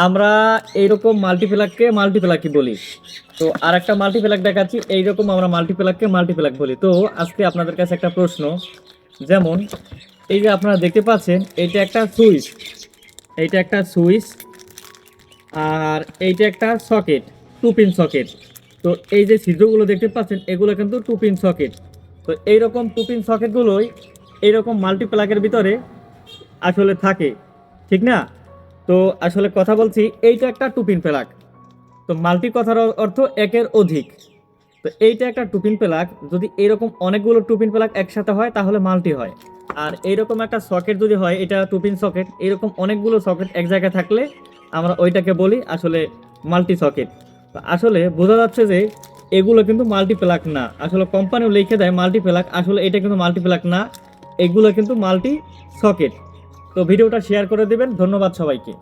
আমরা এইরকম মাল্টিপ্লাককে বলি। তো আর একটা মাল্টিপ্লাক দেখাচ্ছি, এইরকম আমরা মাল্টিপ্লাক বলি। তো আজকে আপনাদের কাছে একটা প্রশ্ন, যেমন এই যে আপনারা দেখতে পাচ্ছেন এইটা একটা সুইচ আর এইটা একটা সকেট, 2 পিন সকেট। তো এই যে ছিদ্রগুলো দেখতে পাচ্ছেন এগুলো কিন্তু 2 পিন সকেট। তো এইরকম 2 পিন সকেটগুলোই এইরকম মাল্টিপ্লাকের ভিতরে আসলে থাকে, ঠিক না? তো আসলে কথা বলছি, এইটা একটা 2 পিন প্লাগ। তো মাল্টি কথার অর্থ একের অধিক। তো এইটা একটা 2 পিন প্লাগ, যদি এরকম অনেকগুলো 2 পিন প্লাগ একসাথে হয় তাহলে মাল্টি হয়। আর এইরকম একটা সকেট যদি হয়, এটা 2 পিন সকেট, এরকম অনেকগুলো সকেট এক জায়গায় থাকলে আমরা ওইটাকে বলি আসলে মাল্টি সকেট। তো আসলে বোঝা যাচ্ছে যে এগুলো কিন্তু মাল্টিপ্লাক না, আসলে কোম্পানিও লিখে দেয় মাল্টিপ্লাক, আসলে এটা কিন্তু মাল্টিপ্লাক না, এগুলো কিন্তু মাল্টি সকেট। তো ভিডিওটা শেয়ার করে দেবেন, ধন্যবাদ সবাইকে।